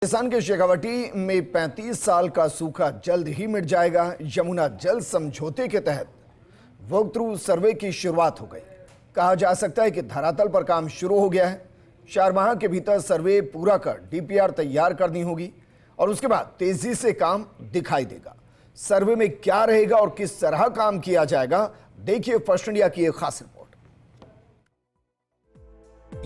राजस्थान के शेखावटी में 35 साल का सूखा जल्द ही मिट जाएगा। यमुना जल समझौते के तहत वॉक थ्रू सर्वे की शुरुआत हो गई। कहा जा सकता है कि धरातल पर काम शुरू हो गया है। 4 माह के भीतर सर्वे पूरा कर डीपीआर तैयार करनी होगी और उसके बाद तेजी से काम दिखाई देगा। सर्वे में क्या रहेगा और किस तरह काम किया जाएगा, देखिए फर्स्ट इंडिया की एक खास रिपोर्ट।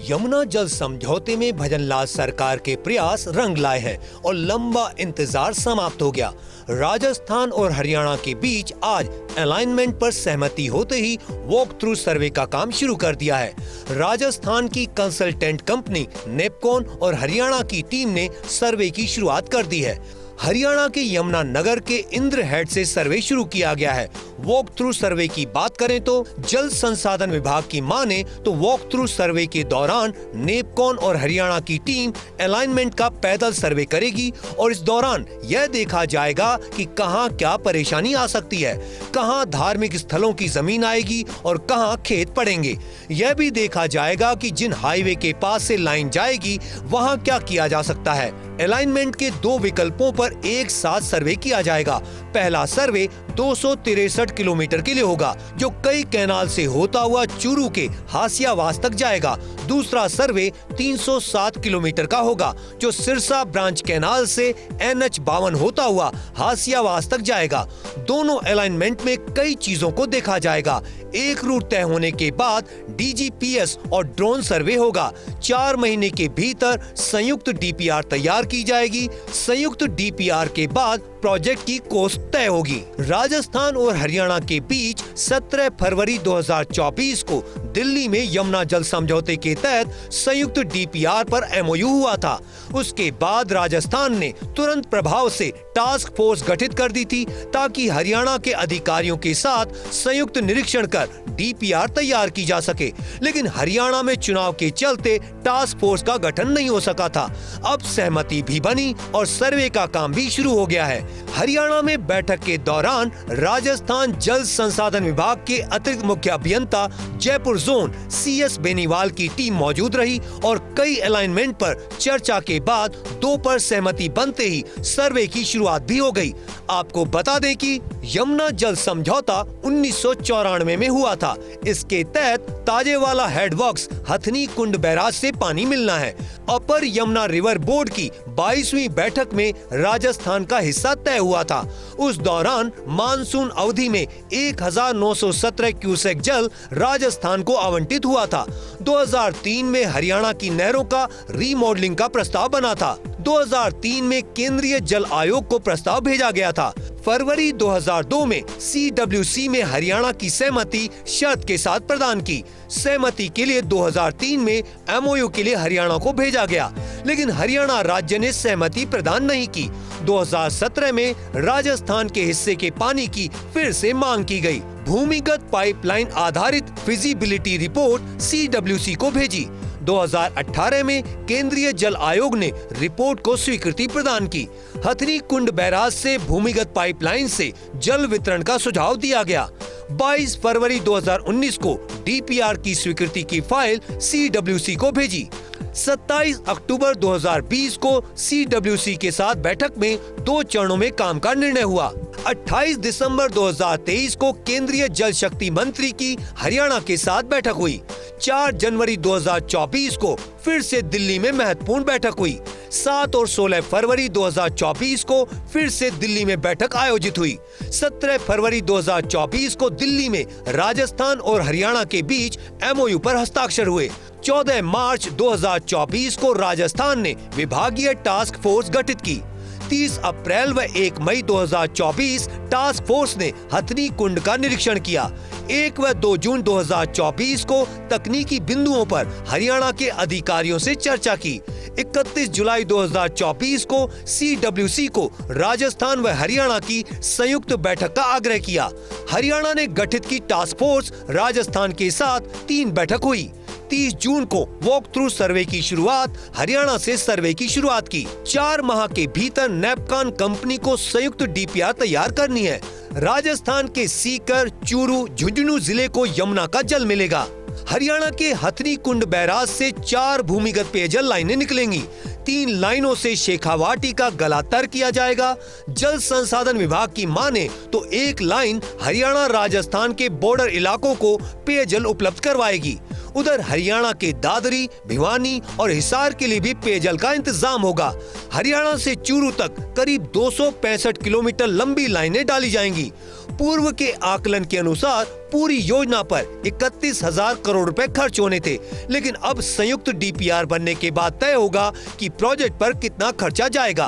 यमुना जल समझौते में भजनलाल सरकार के प्रयास रंग लाए हैं और लंबा इंतजार समाप्त हो गया। राजस्थान और हरियाणा के बीच आज अलाइनमेंट पर सहमति होते ही वॉक थ्रू सर्वे का काम शुरू कर दिया है। राजस्थान की कंसल्टेंट कंपनी नेपकॉन और हरियाणा की टीम ने सर्वे की शुरुआत कर दी है। हरियाणा के यमुना नगर के इंद्र हेड से सर्वे शुरू किया गया है। वॉक थ्रू सर्वे की बात करें तो जल संसाधन विभाग की माने तो वॉक थ्रू सर्वे के दौरान नेपकॉन और हरियाणा की टीम अलाइनमेंट का पैदल सर्वे करेगी और इस दौरान यह देखा जाएगा कि कहां क्या परेशानी आ सकती है, कहां धार्मिक स्थलों की जमीन आएगी और कहां खेत पड़ेंगे। यह भी देखा जाएगा कि जिन हाईवे के पास से लाइन जाएगी वहां क्या किया जा सकता है। अलाइनमेंट के 2 विकल्पों पर एक साथ सर्वे किया जाएगा। पहला सर्वे 263 किलोमीटर के लिए होगा, जो कई कैनाल से होता हुआ चूरू के हासियावास तक जाएगा। दूसरा सर्वे 307 किलोमीटर का होगा, जो सिरसा ब्रांच कैनाल से NH52 होता हुआ हासियावास तक जाएगा। दोनों अलाइनमेंट में कई चीजों को देखा जाएगा। एक रूट तय होने के बाद DGPS और ड्रोन सर्वे होगा। 4 महीने के भीतर संयुक्त DPR तैयार की जाएगी। संयुक्त DPR के बाद प्रोजेक्ट की कॉस्ट तय होगी। राजस्थान और हरियाणा के बीच 17 फरवरी 2024 को दिल्ली में यमुना जल समझौते के तहत संयुक्त DPR पर MOU हुआ था। उसके बाद राजस्थान ने तुरंत प्रभाव से टास्क फोर्स गठित कर दी थी ताकि हरियाणा के अधिकारियों के साथ संयुक्त निरीक्षण कर DPR तैयार की जा सके। लेकिन हरियाणा में चुनाव के चलते टास्क फोर्स का गठन नहीं हो सका था। अब सहमति भी बनी और सर्वे का काम भी शुरू हो गया है। हरियाणा में बैठक के दौरान राजस्थान जल संसाधन विभाग के अतिरिक्त मुख्य अभियंता जयपुर जोन CS बेनीवाल की टीम मौजूद रही और कई अलाइनमेंट पर चर्चा के बाद 2 पर सहमति बनते ही सर्वे की शुरुआत भी हो गई। आपको बता दें कि यमुना जल समझौता 1994 में हुआ था। इसके तहत ताजेवाला हेडवर्क्स हथनी कुंड बैराज से पानी मिलना है। अपर यमुना रिवर बोर्ड की 22वीं बैठक में राजस्थान का हिस्सा तय हुआ था। उस दौरान मानसून अवधि में 1917 क्यूसेक जल राजस्थान को आवंटित हुआ था। 2003 में हरियाणा की नहरों का रीमॉडलिंग का प्रस्ताव बना था। 2003 में केंद्रीय जल आयोग को प्रस्ताव भेजा गया था। फरवरी 2002 में CWC में हरियाणा की सहमति शर्त के साथ प्रदान की। सहमति के लिए 2003 में MOU के लिए हरियाणा को भेजा गया, लेकिन हरियाणा राज्य ने सहमति प्रदान नहीं की। 2017 में राजस्थान के हिस्से के पानी की फिर से मांग की गई। भूमिगत पाइपलाइन आधारित फिजिबिलिटी रिपोर्ट CWC को भेजी। 2018 में केंद्रीय जल आयोग ने रिपोर्ट को स्वीकृति प्रदान की। हथनी कुंड बैराज से भूमिगत पाइपलाइन से जल वितरण का सुझाव दिया गया। 22 फरवरी 2019 को DPR की स्वीकृति की फाइल CWC को भेजी। 27 अक्टूबर 2020 को CWC के साथ बैठक में 2 चरणों में काम का निर्णय हुआ। 28 दिसंबर 2023 को केंद्रीय जल शक्ति मंत्री की हरियाणा के साथ बैठक हुई। 4 जनवरी 2024 को फिर से दिल्ली में महत्वपूर्ण बैठक हुई। 7 और 16 फरवरी 2024 को फिर से दिल्ली में बैठक आयोजित हुई। 17 फरवरी 2024 को दिल्ली में राजस्थान और हरियाणा के बीच MOU पर हस्ताक्षर हुए। 14 मार्च 2024 को राजस्थान ने विभागीय टास्क फोर्स गठित की। 30 अप्रैल व 1 मई 2024 टास्क फोर्स ने हथनी कुंड का निरीक्षण किया। 1 व 2 जून 2024 को तकनीकी बिंदुओं पर हरियाणा के अधिकारियों से चर्चा की। 31 जुलाई 2024 को CWC को राजस्थान व हरियाणा की संयुक्त बैठक का आग्रह किया। हरियाणा ने गठित की टास्क फोर्स राजस्थान के साथ 3 बैठक हुई। 30 जून को वॉक थ्रू सर्वे की शुरुआत हरियाणा से सर्वे की शुरुआत की। 4 माह के भीतर नेपकॉन कंपनी को संयुक्त DPR तैयार करनी है। राजस्थान के सीकर, चूरू, झुंझुनू जिले को यमुना का जल मिलेगा। हरियाणा के हथनी कुंड बैराज से 4 भूमिगत पेयजल लाइनें निकलेंगी। 3 लाइनों से शेखावाटी का गला तर किया जाएगा। जल संसाधन विभाग की माने तो एक लाइन हरियाणा राजस्थान के बॉर्डर इलाकों को पेयजल उपलब्ध करवाएगी। उधर हरियाणा के दादरी, भिवानी और हिसार के लिए भी पेयजल का इंतजाम होगा। हरियाणा से चूरू तक करीब 265 किलोमीटर लंबी लाइनें डाली जाएंगी। पूर्व के आकलन के अनुसार पूरी योजना पर 31,000 करोड़ रुपए खर्च होने थे, लेकिन अब संयुक्त डीपीआर बनने के बाद तय होगा कि प्रोजेक्ट पर कितना खर्चा जाएगा।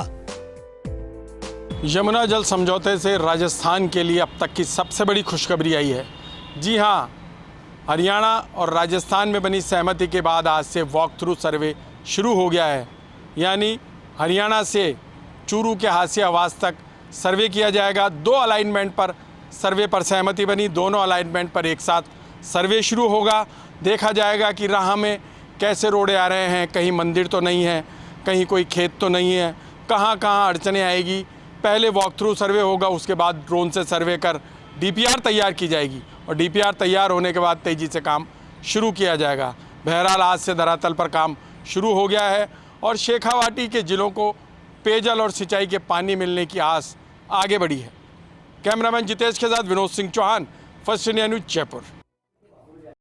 यमुना जल समझौते से राजस्थान के लिए अब तक की सबसे बड़ी खुशखबरी आई है। जी हां, हरियाणा और राजस्थान में बनी सहमति के बाद आज से वॉक थ्रू सर्वे शुरू हो गया है। यानी हरियाणा से चूरू के हासिया आवास तक सर्वे किया जाएगा। 2 अलाइनमेंट पर सर्वे पर सहमति बनी, दोनों अलाइनमेंट पर एक साथ सर्वे शुरू होगा। देखा जाएगा कि राह में कैसे रोड़े आ रहे हैं, कहीं मंदिर तो नहीं है, कहीं कोई खेत तो नहीं है, कहाँ कहाँ अड़चनें आएगी। पहले वॉक थ्रू सर्वे होगा, उसके बाद ड्रोन से सर्वे कर डीपीआर तैयार की जाएगी और डीपीआर तैयार होने के बाद तेज़ी से काम शुरू किया जाएगा। बहरहाल आज से धरातल पर काम शुरू हो गया है और शेखावाटी के जिलों को पेयजल और सिंचाई के पानी मिलने की आस आगे बढ़ी है। कैमरामैन जितेश के साथ Vinod Singh Chauhan, first India news, Jaipur.